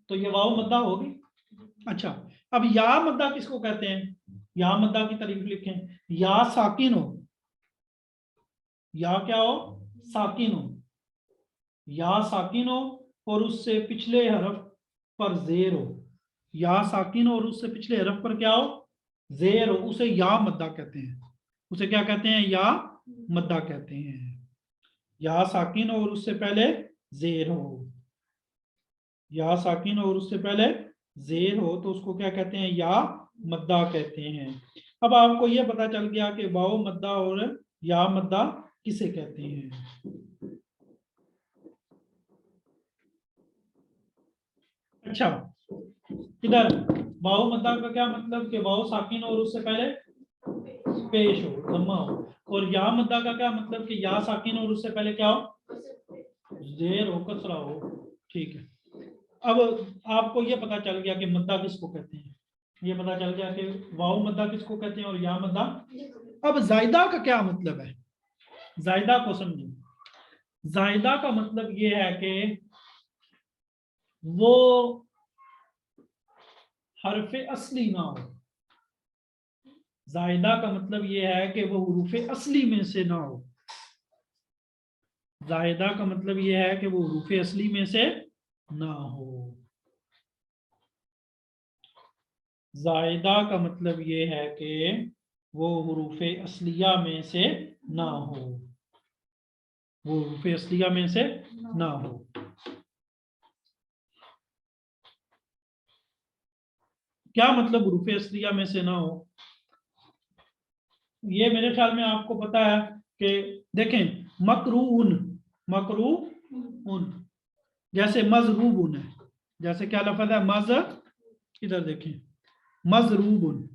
तो ये वाओ मद्दा होगी। अच्छा, अब या मद्दा किसको कहते हैं, या मद्दा की तारीफ लिखें, या साकिन हो, या क्या हो, साकिन हो, या साकिन हो और उससे पिछले हरफ पर जेर हो, या साकिन हो और उससे पिछले हरफ पर क्या हो, जेर हो, उसे या मद्दा कहते हैं। उसे क्या कहते हैं, या मद्दा कहते हैं। या साकिन हो और उससे पहले जेर हो, या साकिन हो और उससे पहले जेर हो तो उसको क्या कहते हैं, या मद्दा कहते हैं। अब आपको यह पता चल गया कि वाओ मद्दा और या मद्दा किसे कहते हैं। अच्छा, इधर वाओ मद्दा का क्या मतलब कि वाओ साकिन और उससे पहले पेश हो, जम्मा हो, और या मद्दा का क्या मतलब कि या साकिन और उससे पहले क्या हो, जेर हो, कसरा हो। ठीक है, अब आपको यह पता चल गया कि मद्दा किसको कहते हैं, ये पता चल गया कि वाओ मद्दा किसको कहते हैं और या मद्दा। अब जायदा का क्या मतलब है, जायदा को समझो। जायदा का मतलब ये है कि वो हरफ असली ना हो। जायदा का मतलब ये है कि वो हुरूफ असली में से ना हो। जायदा का मतलब ये है कि वो हुरूफ असली में से ना हो। जायदा का मतलब ये है कि वो हुरूफ असलिया में से ना हो, वो हुरूफ असलिया में से ना हो। क्या मतलब हुरूफ असलिया में से ना हो? ये मेरे ख्याल में आपको पता है कि देखें, मकरून, मकरून जैसे मजरूबुन है, जैसे क्या लफ्ज है मज, इधर देखें मजरूबुन,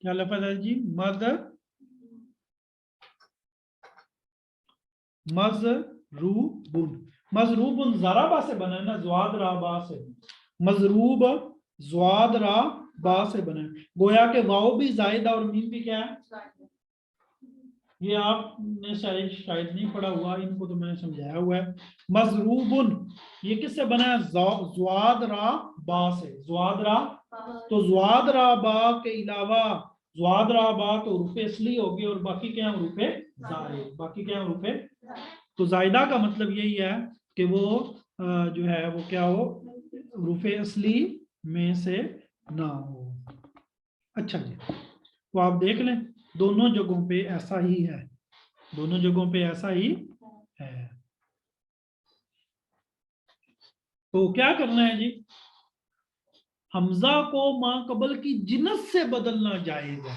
क्या लफ्ज है जी मजरूबुन। मजरूबुन ज़राबा से बना है ना, ज़्वाद रा बा से, मजरूब ज़्वाद रा बा से बना है। गोया के वाव भी जायदा और मीम भी क्या है? ये आपने शायद नहीं पढ़ा हुआ, इनको तो मैंने समझाया हुआ है। मजरूबुन ये किससे बना है? ज़्वाद रा बा से, ज़्वाद रा, तो ज़्वाद रा बा के अलावा ज़्वाद रा बा तो रूपे असली होगी और बाकी क्या रूपे जायद, बाकी क्या रूपे। तो जायदा का मतलब यही है कि वो जो है वो क्या हो, रूपे असली में से ना हो। अच्छा जी, तो आप देख लें दोनों जगहों पे ऐसा ही है, दोनों जगहों पे ऐसा ही है। तो क्या करना है जी, हमजा को माकबल की जिनस से बदलना जायज है।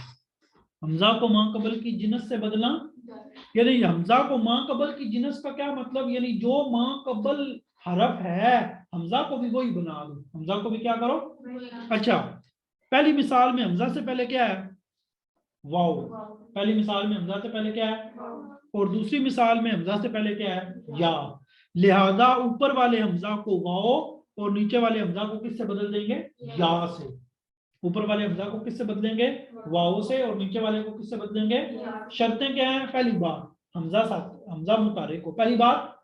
हमजा को माकबल की जिनस से बदलना, यानी हमजा को माकबल की जिनस का क्या मतलब, यानी जो माकबल हरफ है हमजा को भी वही बना दो, हमजा को भी क्या करो। अच्छा, पहली मिसाल में हमजा से पहले क्या है? वाव। पहली मिसाल में हमजा से पहले क्या है? और दूसरी मिसाल में हमजा से पहले क्या है? या। लिहाजा ऊपर वाले हमजा को वाव और नीचे वाले हमजा को किससे बदल देंगे? या से। ऊपर वाले हमजा को किससे बदलेंगे? वाव से, और नीचे वाले को किससे बदलेंगे? शर्तें क्या है? पहली बात हमजा साथ हमजा मुतारे को, पहली बात,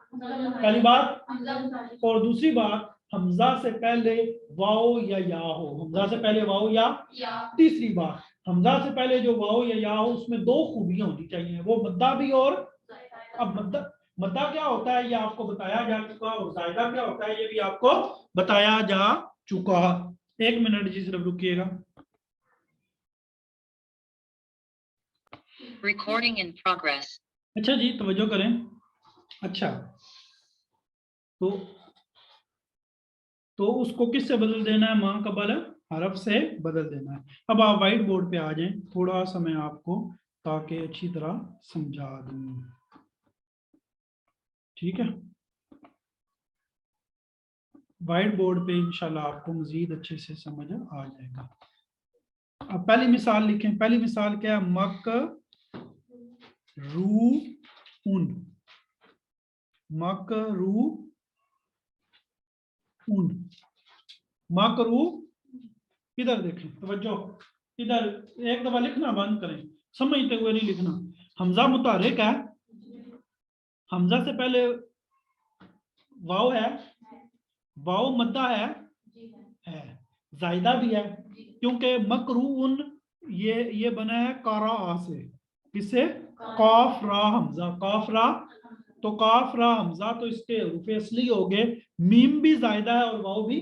और दूसरी बात हमजा से पहले वाव या हो, हमजा से पहले वाव या। तीसरी बात हमजा से पहले जो वाव या हो उसमें दो खूबियां होनी चाहिए, वो मद्दा भी और। अब मद्दा क्या होता है ये आपको बताया जा चुका, और जायदा क्या होता है ये भी आपको बताया जा चुका। एक मिनट जी सिर्फ रुकिएगा। Recording in progress. अच्छा जी तवज्जो करें। अच्छा, तो उसको किससे बदल देना है? मां कबल हरफ से बदल देना है। अब आप व्हाइट बोर्ड पे आ जाएं, थोड़ा सा मैं आपको ताकि अच्छी तरह समझा दूं, ठीक है? व्हाइट बोर्ड पे इंशाल्लाह आपको मजीद अच्छे से समझ आ जाएगा। अब पहली मिसाल लिखें। पहली मिसाल क्या है? मक रू उन, मक रू उन, मकरू, इधर देखें तवज्जो, इधर एक दफा लिखना बंद करें, समझते हुए नहीं लिखना। हमजा मुतारिक है, हमजा से पहले वाव है, वाव मद्दा है, जायदा भी है, क्योंकि मकरून ये बना है कारा से, किससे? काफ रा हमजा, काफ रा, तो काफ रा हमजा तो इसके रूफे असली हो गए, मीम भी जायदा है और वाव भी।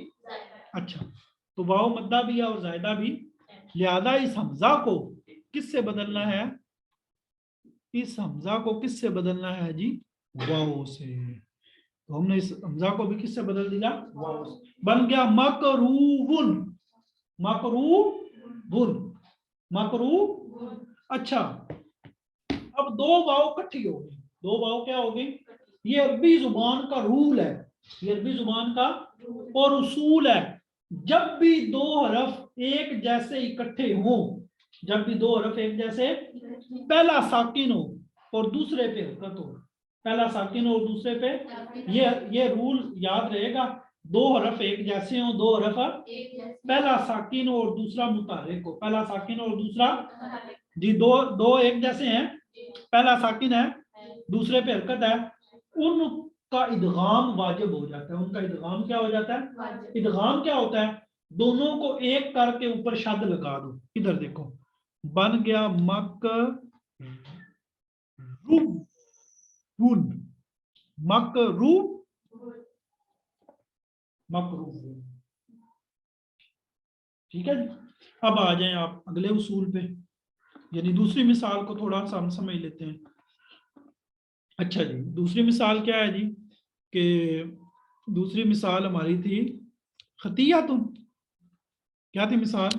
अच्छा, तो वाव मद्दा भी है और जायदा भी, लिहाजा इस हमजा को किससे बदलना है? इस हमजा को किससे बदलना है जी? वाव से। तो हमने इस हमजा को भी किससे बदल दिया? वाव से। बन गया मकरूबुन, मकरूबुन, मकरूब। अच्छा, अब दो वाव इकट्ठी हो गई, दो वाव क्या हो गई? ये अरबी जुबान का रूल है, ये अरबी जुबान का और उसूल है। जब भी दो हरफ एक जैसे इकट्ठे हों, जब भी दो हरफ एक जैसे, पहला साकिन हो और दूसरे पे हरकत हो, पहला साकिन हो और दूसरे पे, ये रूल याद रहेगा। दो हरफ एक जैसे हो, दो हरफ पहला साकिन हो और दूसरा मुतारिक हो, पहला साकिन और दूसरा जी, दो एक जैसे हैं, पहला साकिन है दूसरे पे हरकत है, उनका इदगाम वाजिब हो जाता है। उनका इदगाम क्या हो जाता है? इदगाम क्या होता है? दोनों को एक करके ऊपर शद लगा दो। इधर देखो, बन गया मक रूबुन, मकरू, मकरूबुन। ٹھیک ہے جی. اب آ جائیں آپ اگلے اصول پہ, یعنی دوسری مثال کو تھوڑا سا ہم سمجھ لیتے ہیں. اچھا جی, دوسری مثال کیا ہے جی کہ دوسری مثال ہماری تھی خطیاتن. کیا تھی مثال؟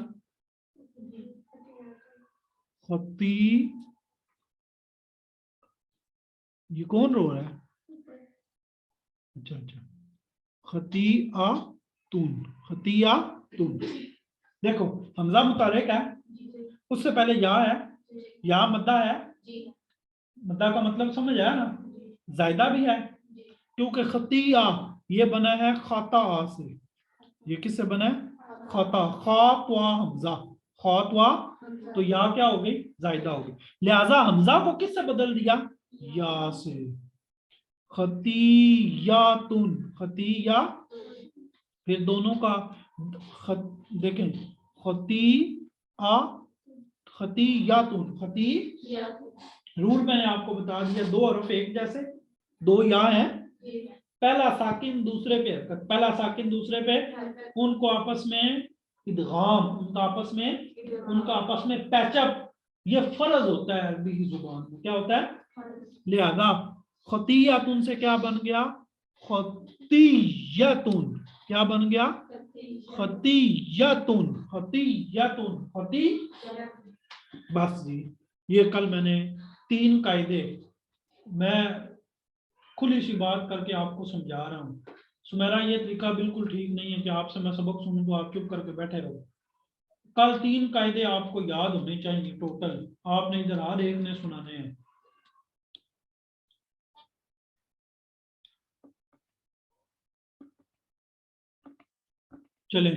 خطی, یہ کون رو رہا ہے؟ اچھا اچھا, خطیاتن, خطیاتن. دیکھو حمزہ متحرک ہے, اس سے پہلے یا ہے, یا مدہ ہے, مدہ کا مطلب سمجھ آیا نا, زائدہ بھی ہے, کیونکہ خطیہ یہ بنا ہے خطا سے. یہ کس سے بنا ہے؟ خطا. خاطوا حمزہ, خاطوا, تو یا کیا ہو گئی؟ زائدہ ہو گئی. لہذا حمزہ کو کس سے بدل دیا؟ یا سے. خطیاتن, خطیہ, پھر دونوں کا دیکھیں خطیاتن, خطی, رول میں نے آپ کو بتا دیا, دو حرف ایک جیسے, دو یا ہیں, پہلا ساکن دوسرے پہ حرکت, پہلا ساکن دوسرے پہ, ان کو آپس میں ادغام, ان کا آپس میں پیچ اپ, یہ فرض ہوتا ہے عربی کی زبان میں. کیا ہوتا ہے؟ لہذا خطیاتن سے کیا بن گیا؟ خطیاتن. کیا بن گیا؟ خطیاتن, خطیاتن, خطی. بس جی, یہ کل میں نے 3 قاعدے میں کھلی سی بات کر کے آپ کو سمجھا رہا ہوں. سمیرا یہ طریقہ بالکل ٹھیک نہیں ہے کہ آپ سے میں سبق سنوں تو آپ چپ کر کے بیٹھے رہو. کل 3 قاعدے آپ کو یاد ہونے چاہیے ٹوٹل, آپ نے ادھر ہر ایک نے سنانے ہیں. چلیں,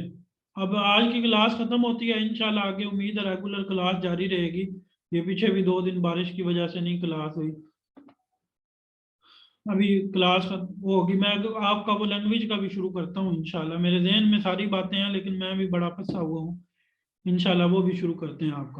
اب آج کی کلاس ختم ہوتی ہے, انشاءاللہ آگے امید ہے ریگولر کلاس جاری رہے گی. یہ پیچھے بھی 2 دن بارش کی وجہ سے نہیں کلاس ہوئی. ابھی کلاس ہوگی, میں آپ کا وہ لینگویج کا بھی شروع کرتا ہوں انشاءاللہ. میرے ذہن میں ساری باتیں ہیں لیکن میں بھی بڑا پھنسا ہوا ہوں. انشاءاللہ وہ بھی شروع کرتے ہیں آپ کا.